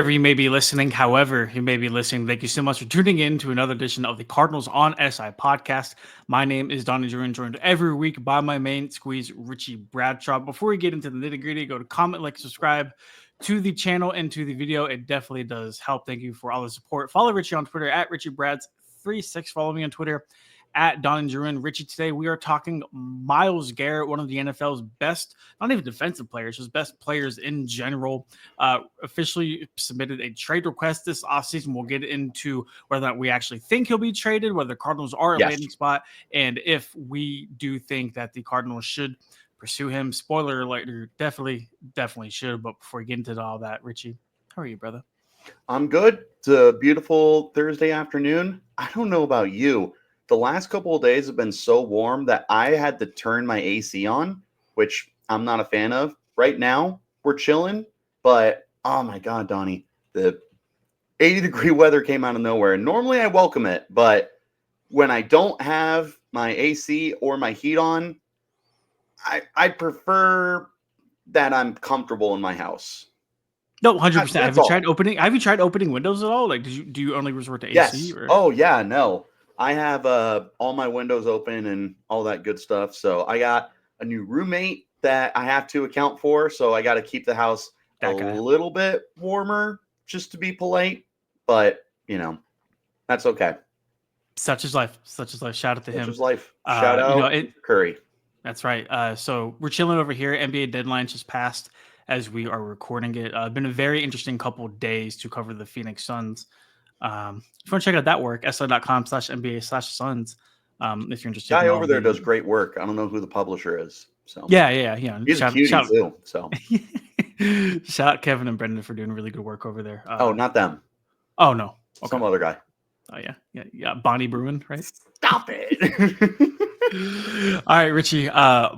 wherever you may be listening, however you may be listening, thank you so much for tuning in to another edition of the Cardinals on SI podcast. My name is Donnie Druin, joined every week by my main squeeze, Richie Bradshaw. Before we get into the nitty gritty, go to comment, like, subscribe to the channel and to the video. It definitely does help. Thank you for all the support. Follow Richie on Twitter at RichieBrads36. Follow me on Twitter at Don Druin. Richie, today we are talking Myles Garrett, one of the NFL's best, not even defensive players, just best players in general. Officially submitted a trade request this offseason. We'll get into whether or not we actually think he'll be traded, whether the Cardinals are a landing spot, and if we do think that the Cardinals should pursue him. Spoiler alert, definitely should. But before we get into all that, Richie, how are you, brother? I'm good. It's a beautiful Thursday afternoon. I don't know about you. The last couple of days have been so warm that I had to turn my AC on, which I'm not a fan of. Right now, we're chilling, but oh my God, Donnie, the 80-degree weather came out of nowhere. And normally I welcome it, but when I don't have my AC or my heat on, I prefer that I'm comfortable in my house. No, 100%. Have you tried opening windows at all? Like, do you only resort to AC? Yes. Or? Oh yeah, no. I have all my windows open and all that good stuff. So I got a new roommate that I have to account for. So I got to keep the house little bit warmer just to be polite. But, that's okay. Such is life. Shout out to him. Such is life. Shout out Curry. That's right. So we're chilling over here. NBA deadline just passed as we are recording it. Been a very interesting couple of days to cover the Phoenix Suns. If you want to check out that work, sl.com/NBA/Suns. If you're interested. Guy over there does great work. I don't know who the publisher is. So yeah. He's a cutie too. So shout out Kevin and Brendan for doing really good work over there. Not them. Oh no. Okay. Some other guy. Oh yeah. Bonnie Bruin, right? Stop it. All right, Richie.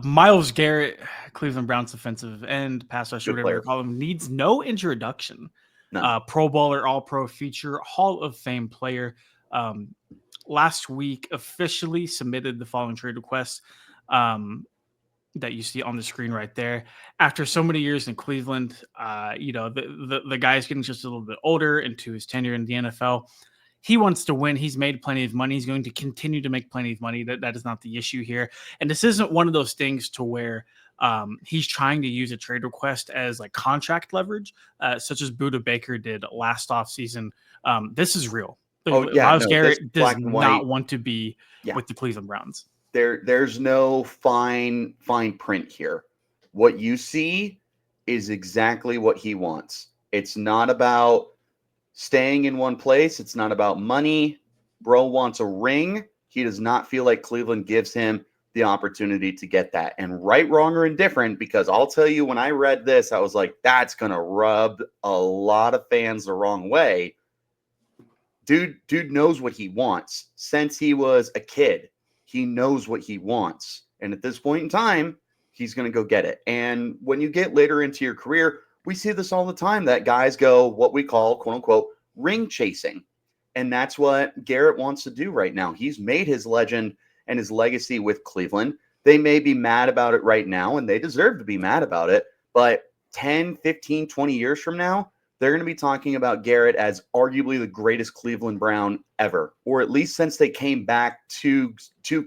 Myles Garrett, Cleveland Browns defensive end, pass rusher, whatever you call him, needs no introduction. No. Pro Bowler, All Pro feature, Hall of Fame player. Last week officially submitted the following trade request that you see on the screen right there. After so many years in Cleveland, the guy's getting just a little bit older into his tenure in the NFL. He wants to win. He's made plenty of money. He's going to continue to make plenty of money. That is not the issue here. And this isn't one of those things to where he's trying to use a trade request as like contract leverage, such as Budda Baker did last offseason. This is real. Myles Garrett does not want to be with the Cleveland Browns. There's no fine print here. What you see is exactly what he wants. It's not about staying in one place. It's not about money. Bro wants a ring. He does not feel like Cleveland gives him the opportunity to get that. And right, wrong, or indifferent, because I'll tell you, when I read this, I was like, that's going to rub a lot of fans the wrong way. Dude knows what he wants. Since he was a kid, he knows what he wants. And at this point in time, he's going to go get it. And when you get later into your career, we see this all the time, that guys go what we call, quote unquote, ring chasing. And that's what Garrett wants to do right now. He's made his legend and his legacy with Cleveland. They may be mad about it right now, and they deserve to be mad about it. But 10, 15, 20 years from now, they're going to be talking about Garrett as arguably the greatest Cleveland Brown ever, or at least since they came back to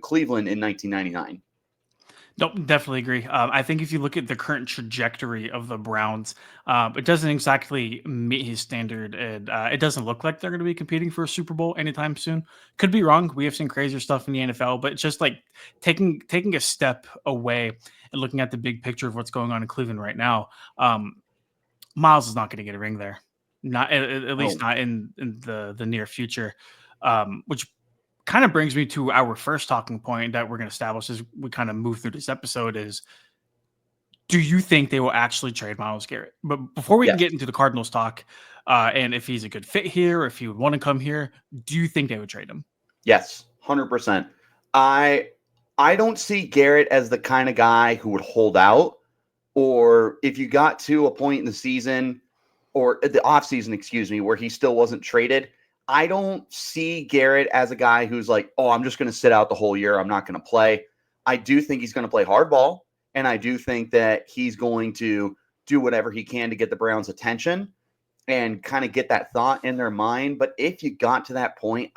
Cleveland in 1999. No, definitely agree. I think if you look at the current trajectory of the Browns, it doesn't exactly meet his standard, and it doesn't look like they're going to be competing for a Super Bowl anytime soon. Could be wrong. We have seen crazier stuff in the NFL, but it's just like taking a step away and looking at the big picture of what's going on in Cleveland right now. Myles is not going to get a ring there, not at least not in the near future, which kind of brings me to our first talking point that we're going to establish as we kind of move through this episode is, do you think they will actually trade Myles Garrett? But before we can get into the Cardinals talk, and if he's a good fit here, or if he would want to come here, do you think they would trade him? Yes, 100%. I don't see Garrett as the kind of guy who would hold out, or if you got to a point in the season or the offseason, where he still wasn't traded, I don't see Garrett as a guy who's like, oh, I'm just going to sit out the whole year. I'm not going to play. I do think he's going to play hardball, and I do think that he's going to do whatever he can to get the Browns' attention. and kind of get that thought in their mind. But if you got to that point,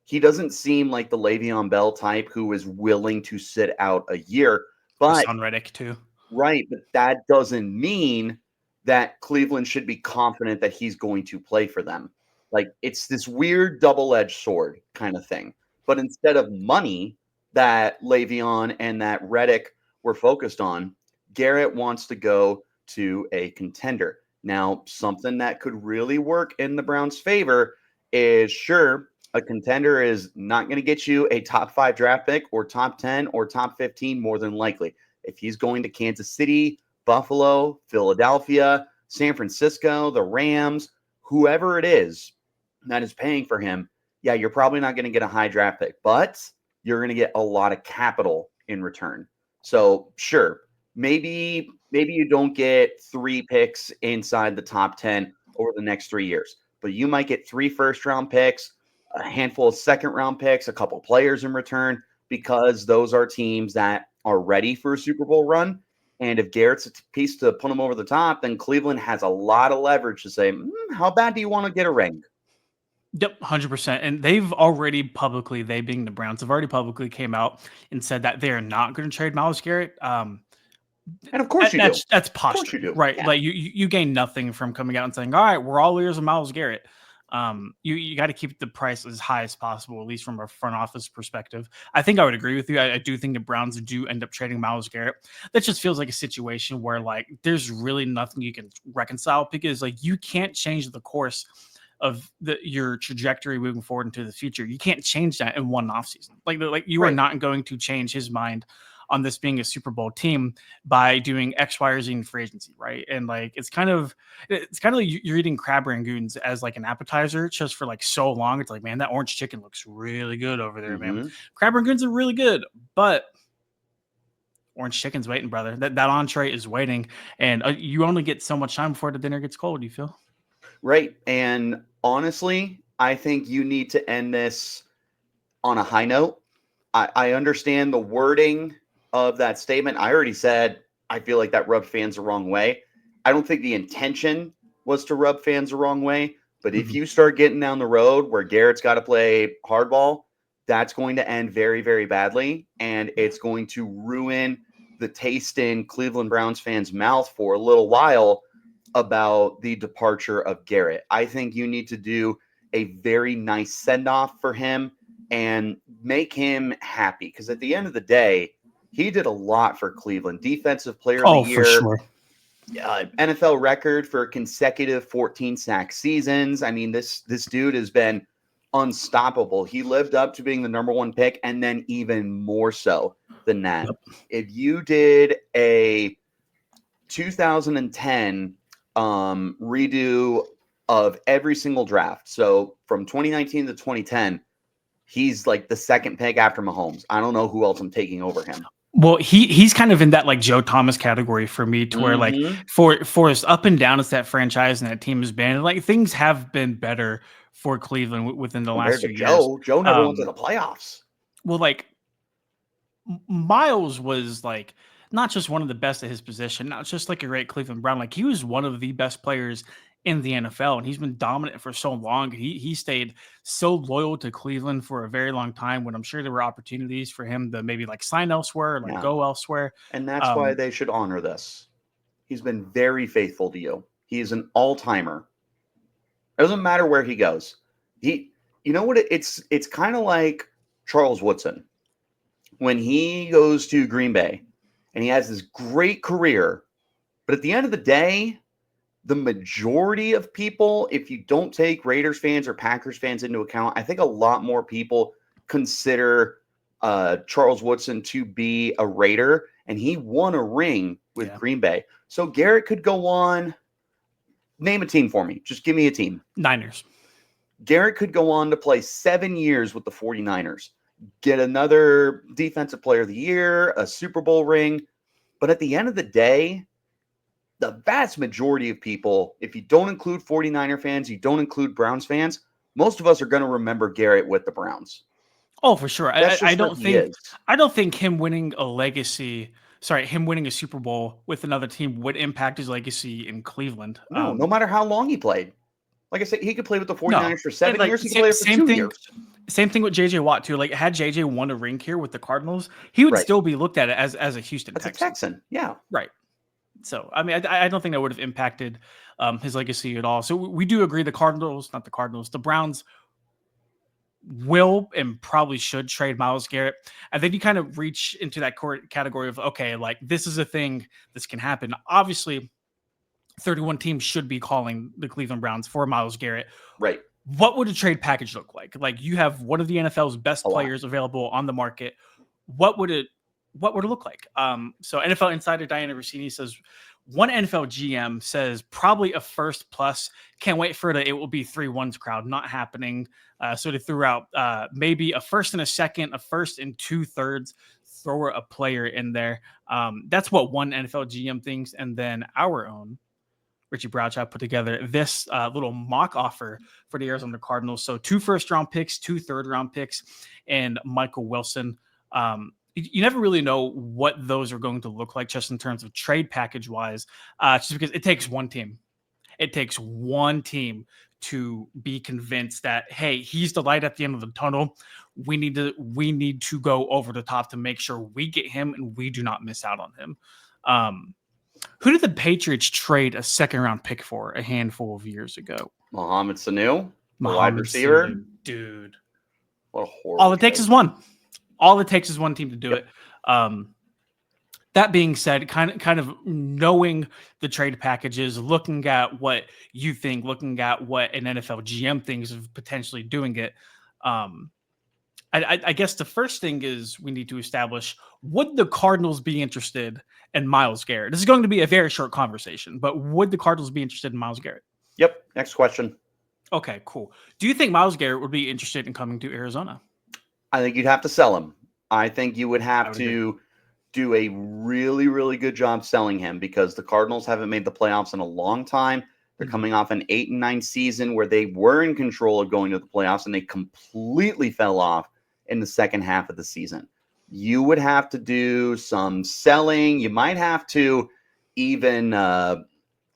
he doesn't seem like the Le'Veon Bell type who is willing to sit out a year. But Son Reddick too. right, but that doesn't mean that Cleveland should be confident that he's going to play for them. Like it's this weird double-edged sword kind of thing. But instead of money that Le'Veon and that Reddick were focused on, Garrett wants to go to a contender. Now, something that could really work in the Browns' favor is sure, a contender is not going to get you a top 5 draft pick or top 10 or top 15 more than likely. If he's going to Kansas City, Buffalo, Philadelphia, San Francisco, the Rams, whoever it is that is paying for him, yeah, you're probably not going to get a high draft pick, but you're going to get a lot of capital in return. So sure, maybe you don't get 3 picks inside the top 10 over the next 3 years, but you might get 3 first-round picks, a handful of second-round picks, a couple players in return, because those are teams that are ready for a Super Bowl run. And if Garrett's a piece to put them over the top, then Cleveland has a lot of leverage to say, how bad do you want to get a ring? Yep, 100%. And they've already publicly, they being the Browns, have already publicly came out and said that they are not going to trade Myles Garrett. And of course you do. That's Of course posturing, you do. right? Yeah. Like you gain nothing from coming out and saying, "All right, we're all ears of Myles Garrett." You got to keep the price as high as possible, at least from a front office perspective. I think I would agree with you. I do think the Browns do end up trading Myles Garrett. That just feels like a situation where like there's really nothing you can reconcile because like you can't change the course of your trajectory moving forward into the future. You can't change that in one offseason. Like you are Right. not going to change his mind on this being a Super Bowl team by doing X, Y, or Z in free agency, right? And like it's kind of like you're eating crab rangoons as like an appetizer just for like so long. It's like, man, that orange chicken looks really good over there, man. Mm-hmm. Crab rangoons are really good, but orange chicken's waiting, brother. That entree is waiting, and you only get so much time before the dinner gets cold. You feel? Right. And honestly, I think you need to end this on a high note. I understand the wording of that statement. I already said I feel like that rubbed fans the wrong way. I don't think the intention was to rub fans the wrong way. But if Mhm. you start getting down the road where Garrett's got to play hardball, that's going to end very, very badly. And it's going to ruin the taste in Cleveland Browns fans' mouth for a little while about the departure of Garrett. I think you need to do a very nice send off for him and make him happy because at the end of the day, he did a lot for Cleveland. Defensive Player of the Oh, for Year, sure. NFL record for consecutive 14 sack seasons. I mean, this dude has been unstoppable. He lived up to being the number 1 pick, and then even more so than that. Yep. If you did a 2010 redo of every single draft, so from 2019 to 2010, he's like the second pick after Mahomes. I don't know who else I'm taking over him. Well, he's kind of in that like Joe Thomas category for me, to where like Mm-hmm. for as up and down as that franchise and that team has been, like things have been better for Cleveland within the last Compared to few years. Joe, Joe never went to the playoffs. Well, like Miles was like not just one of the best at his position, not just like a great Cleveland Brown. Like he was one of the best players in the NFL, and he's been dominant for so long. He stayed so loyal to Cleveland for a very long time. When I'm sure there were opportunities for him to maybe like sign elsewhere, or, like Yeah. go elsewhere. And that's why they should honor this. He's been very faithful to you. He's an all-timer. It doesn't matter where he goes. You know what? It's kind of like Charles Woodson when he goes to Green Bay and he has this great career. But at the end of the day, the majority of people, if you don't take Raiders fans or Packers fans into account, I think a lot more people consider Charles Woodson to be a Raider, and he won a ring with Green Bay. So Garrett could go on. Name a team for me. Just give me a team. Niners. Garrett could go on to play 7 years with the 49ers, get another Defensive Player of the Year, a Super Bowl ring. But at the end of the day, the vast majority of people, if you don't include 49er fans, you don't include Browns fans, most of us are going to remember Garrett with the Browns. Oh, for sure. That's I just what don't he think is. I don't think him winning a legacy him winning a Super Bowl with another team would impact his legacy in Cleveland. No matter how long he played. Like I said, he could play with the 49ers No, for and 7 years. He could play for 2 years. Same thing with JJ Watt too. Like had JJ won a ring here with the Cardinals, he would Right. still be looked at as a Houston That's a Texan. Texan. Yeah. Right. So I mean, I don't think that would have impacted his legacy at all. So we do agree the Browns will and probably should trade Myles Garrett. And then you kind of reach into that category of, okay, like this is a thing, this can happen. Obviously, 31 teams should be calling the Cleveland Browns for Myles Garrett. Right. What would a trade package look like? Like you have one of the NFL's best players available on the market. What would it look like? So NFL insider Diana Rossini says one NFL GM says probably a first plus. Can't wait for it will be 3-1s crowd. Not happening. So they threw out maybe a first and a second, a first and 2/3. Throw a player in there. That's what one NFL GM thinks, and then our own Richie Bradshaw put together this little mock offer for the Arizona Cardinals. So 2 first-round picks, 2 third-round picks, and Michael Wilson. You never really know what those are going to look like just in terms of trade package-wise, just because it takes one team. It takes one team to be convinced that, hey, he's the light at the end of the tunnel. We need to go over the top to make sure we get him and we do not miss out on him. Who did the Patriots trade a second-round pick for a handful of years ago? Mohamed Sanu, wide receiver. Sanu, dude. What a horrible All it takes is one. All it takes is one team to do it. That being said, kind of knowing the trade packages, looking at what you think, looking at what an NFL GM thinks of potentially doing it. I guess the first thing is we need to establish, would the Cardinals be interested in Myles Garrett? This is going to be a very short conversation, but would the Cardinals be interested in Myles Garrett? Yep. Next question. Okay, cool. Do you think Myles Garrett would be interested in coming to Arizona? I think you'd have to sell him. I think you would have to do a really, really good job selling him because the Cardinals haven't made the playoffs in a long time. They're coming off an 8-9 season where they were in control of going to the playoffs and they completely fell off in the second half of the season. You would have to do some selling. You might have to even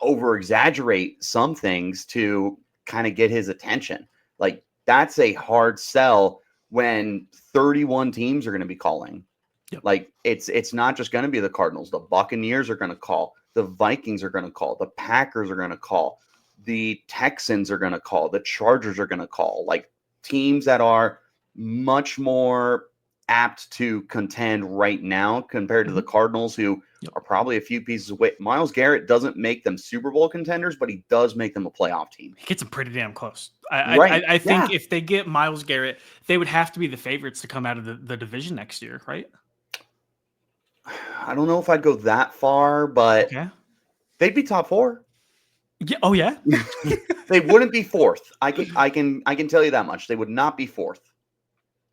over-exaggerate some things to kind of get his attention. Like, that's a hard sell when 31 teams are going to be calling. Yep. Like, it's not just going to be the Cardinals. The Buccaneers are going to call. The Vikings are going to call. The Packers are going to call. The Texans are going to call. The Chargers are going to call. Like, teams that are much more apt to contend right now compared to the Cardinals, who are probably a few pieces away. Myles Garrett doesn't make them Super Bowl contenders, but he does make them a playoff team. He gets them pretty damn close. I think if they get Myles Garrett, they would have to be the favorites to come out of the division next year, right? I don't know if I'd go that far, but they'd be top 4. Yeah. Oh yeah. They wouldn't be 4th. I can tell you that much. They would not be 4th.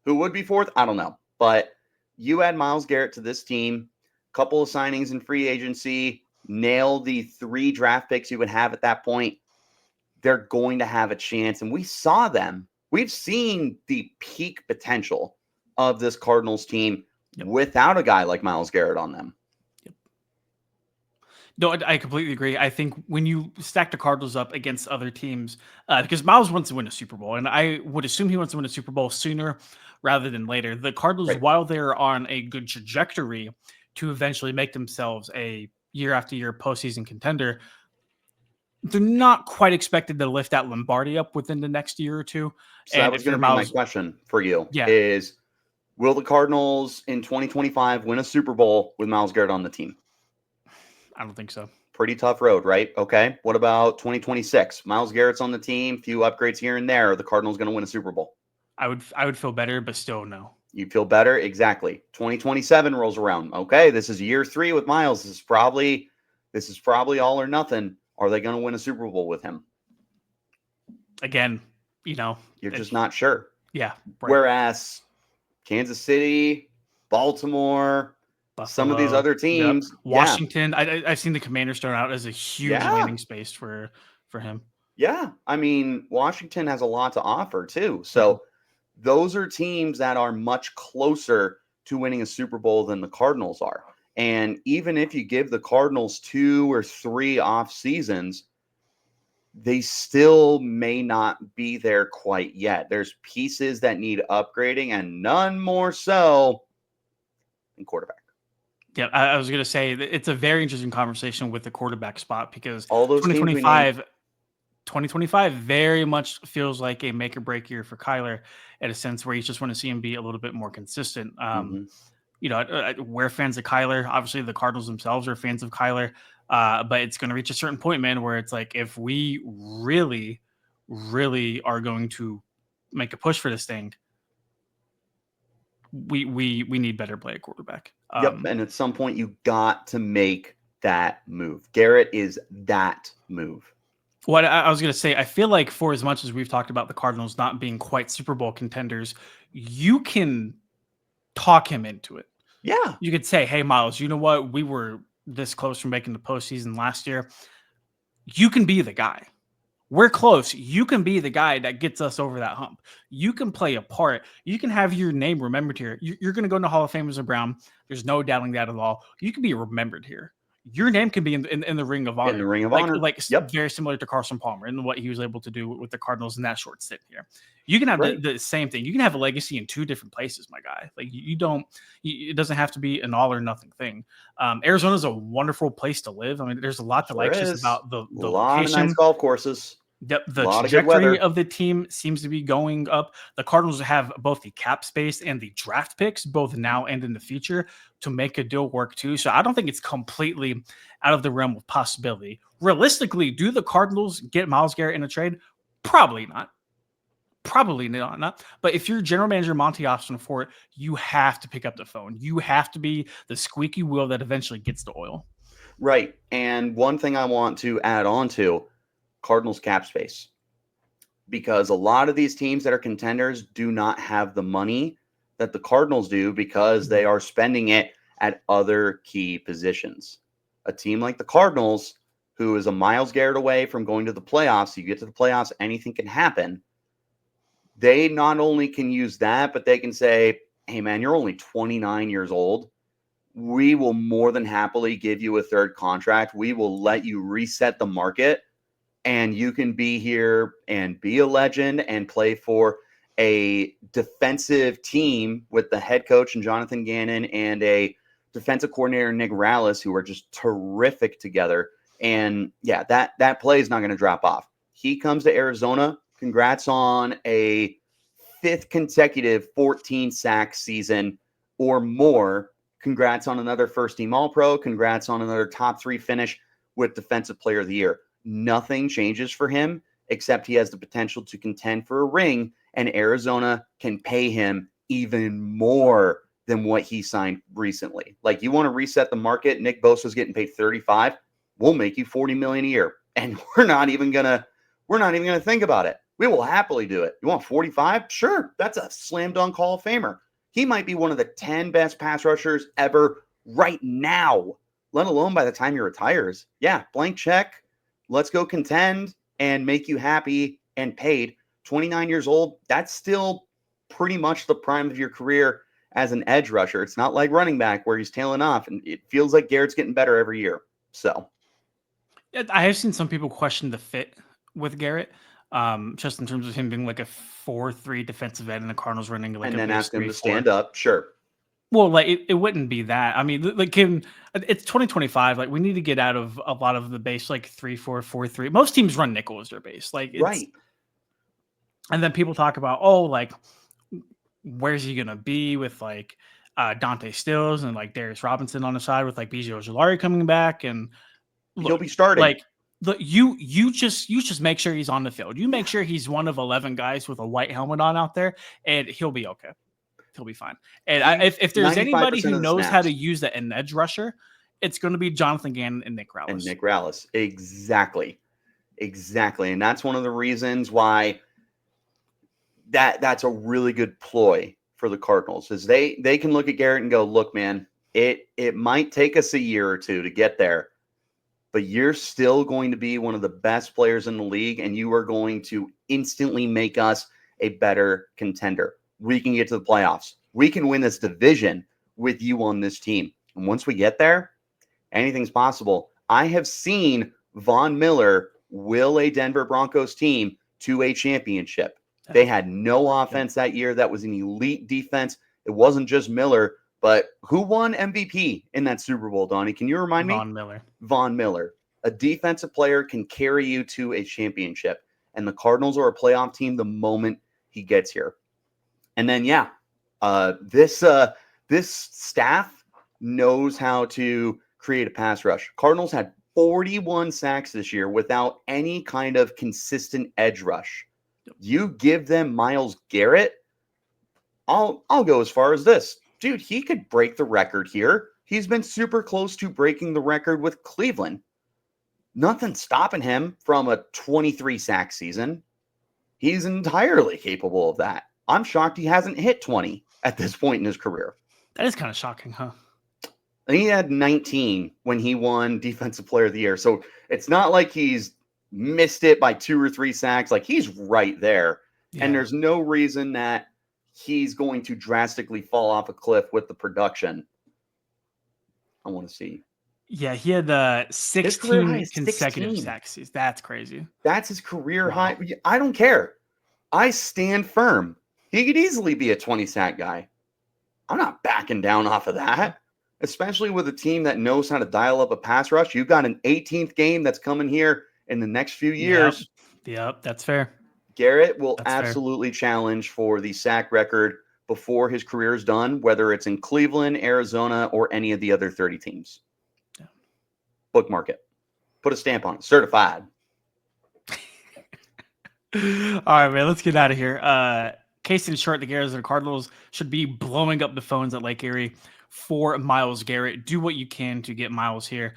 Who would be 4th? I don't know. But you add Myles Garrett to this team, couple of signings in free agency, nail the 3 draft picks you would have at that point. They're going to have a chance. And we saw them. We've seen the peak potential of this Cardinals team without a guy like Myles Garrett on them. No, I completely agree. I think when you stack the Cardinals up against other teams, because Myles wants to win a Super Bowl, and I would assume he wants to win a Super Bowl sooner rather than later. The Cardinals, while they're on a good trajectory to eventually make themselves a year after year postseason contender, they're not quite expected to lift that Lombardi up within the next year or two. So that was going to be my question for you. Is will the Cardinals in 2025 win a Super Bowl with Myles Garrett on the team? I don't think so. Pretty tough road, right? Okay. What about 2026? Myles Garrett's on the team, few upgrades here and there. Are the Cardinals going to win a Super Bowl? I would feel better, but still no. You feel better? Exactly. 2027 rolls around. Okay, this is year 3 with Myles. This is probably all or nothing. Are they going to win a Super Bowl with him? Again, you're just not sure. Yeah. Right. Whereas Kansas City, Baltimore, Buffalo, some of these other teams, Washington. I've seen the Commanders thrown out as a huge landing space for him. Yeah, I mean, Washington has a lot to offer too. So those are teams that are much closer to winning a Super Bowl than the Cardinals are. And even if you give the Cardinals 2 or 3 off seasons, they still may not be there quite yet. There's pieces that need upgrading, and none more so than quarterback. Yeah, I was going to say that it's a very interesting conversation with the quarterback spot because All those teams we named. 2025 very much feels like a make or break year for Kyler in a sense where you just want to see him be a little bit more consistent. We're fans of Kyler. Obviously, the Cardinals themselves are fans of Kyler. But it's going to reach a certain point, man, where it's like if we really, really are going to make a push for this thing, we need better play at quarterback. Yep, and at some point you got to make that move. Garrett is that move. What I was going to say, I feel like for as much as we've talked about the Cardinals not being quite Super Bowl contenders, you can talk him into it. Yeah. You could say, hey, Myles, you know what? We were this close from making the postseason last year. You can be the guy. We're close. You can be the guy that gets us over that hump. You can play a part. You can have your name remembered here. You're going to go in the Hall of Fame as a Brown. There's no doubting that at all. You can be remembered here. Your name can be in the Ring of Honor. In the Ring of Honor. Yep. Very similar to Carson Palmer and what he was able to do with the Cardinals in that short stint here. You can have the same thing. You can have a legacy in 2 different places, my guy. Like it doesn't have to be an all or nothing thing. Arizona is a wonderful place to live. I mean, there's a lot to like just about the lot location. Of nice golf courses. The trajectory of the team seems to be going up. The Cardinals have both the cap space and the draft picks, both now and in the future, to make a deal work too. So I don't think it's completely out of the realm of possibility. Realistically, do the Cardinals get Myles Garrett in a trade? Probably not. Probably not. But if you're general manager Monty Austin, you have to pick up the phone. You have to be the squeaky wheel that eventually gets the oil. Right. And one thing I want to add on to Cardinals cap space, because a lot of these teams that are contenders do not have the money that the Cardinals do because they are spending it at other key positions. A team like the Cardinals, who is a Myles Garrett away from going to the playoffs, you get to the playoffs, anything can happen. They not only can use that, but they can say, hey, man, you're only 29 years old. We will more than happily give you a third contract. We will let you reset the market. And you can be here and be a legend and play for a defensive team with the head coach and Jonathan Gannon and a defensive coordinator, Nick Rallis, who are just terrific together. And yeah, that play is not going to drop off. He comes to Arizona. Congrats on a 5th consecutive 14-sack season or more. Congrats on another first-team All-Pro. Congrats on another top 3 finish with Defensive Player of the Year. Nothing changes for him except he has the potential to contend for a ring, and Arizona can pay him even more than what he signed recently. Like, you want to reset the market, Nick Bosa's getting paid $35, we'll make you $40 million a year. And we're not even gonna think about it. We will happily do it. You want 45? Sure. That's a slam dunk Hall of Famer. He might be one of the 10 best pass rushers ever right now, let alone by the time he retires. Yeah, blank check. Let's go contend and make you happy and paid. 29 years old, that's still pretty much the prime of your career as an edge rusher. It's not like running back where he's tailing off, and it feels like Garrett's getting better every year. So, I have seen some people question the fit with Garrett, just in terms of him being like a 4-3 defensive end and the Cardinals running like and a then base ask him to 3-4. stand up. Sure. Well, like it wouldn't be that. I mean, like it's 2025. Like we need to get out of a lot of the base, like 3-4, 4-3. Most teams run nickel as their base. Like it's, Right. And then people talk about, oh, like where's he gonna be with like Dante Stills and like Darius Robinson on the side with like BJ Ojulari coming back, and He'll be starting. Like you just make sure he's on the field. You make sure he's one of 11 guys with a white helmet on out there, and he'll be okay. He'll be fine. And if there's anybody who knows how to use an edge rusher, it's going to be Jonathan Gannon and Nick Rallis. Exactly. And that's one of the reasons why that's a really good ploy for the Cardinals, is they can look at Garrett and go, look, man, it might take us a year or two to get there, but you're still going to be one of the best players in the league, and you are going to instantly make us a better contender. We can get to the playoffs. We can win this division with you on this team. And once we get there, anything's possible. I have seen Von Miller will a Denver Broncos team to a championship. They had no offense that year. That was an elite defense. It wasn't just Miller, but who won MVP in that Super Bowl, Donnie? Can you remind me? Von Miller. Von Miller. A defensive player can carry you to a championship. And the Cardinals are a playoff team the moment he gets here. And then, this staff knows how to create a pass rush. Cardinals had 41 sacks this year without any kind of consistent edge rush. You give them Myles Garrett, I'll go as far as this. Dude, he could break the record here. He's been super close to breaking the record with Cleveland. Nothing's stopping him from a 23 sack season. He's entirely capable of that. I'm shocked he hasn't hit 20 at this point in his career. That is kind of shocking, huh? He had 19 when he won Defensive Player of the Year. So it's not like he's missed it by 2 or 3 sacks. Like, he's right there. Yeah. And there's no reason that he's going to drastically fall off a cliff with the production. I want to see. Yeah, he had 16 consecutive sacks. That's crazy. That's his career high. I don't care. I stand firm. He could easily be a 20-sack guy. I'm not backing down off of that, especially with a team that knows how to dial up a pass rush. You've got an 18th game that's coming here in the next few years. Yep, that's fair. Garrett will absolutely challenge for the sack record before his career is done, whether it's in Cleveland, Arizona, or any of the other 30 teams. Yeah. Bookmark it. Put a stamp on it. Certified. All right, man, let's get out of here. Case in short, the Arizona Cardinals should be blowing up the phones at Lake Erie for Myles Garrett. Do what you can to get Myles here.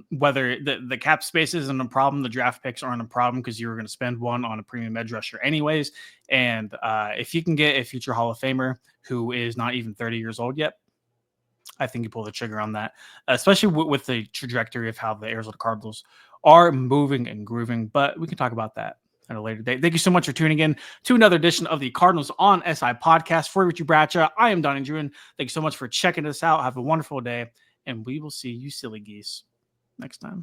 Whether the cap space isn't a problem, the draft picks aren't a problem because you were going to spend one on a premium edge rusher anyways. And if you can get a future Hall of Famer who is not even 30 years old yet, I think you pull the trigger on that, especially with the trajectory of how the Arizona Cardinals are moving and grooving. But we can talk about that at a later date. Thank you so much for tuning in to another edition of the Cardinals on SI podcast. For Richie Bradshaw, I am Donnie Druin. Thank you so much for checking us out. Have a wonderful day, and we will see you silly geese next time.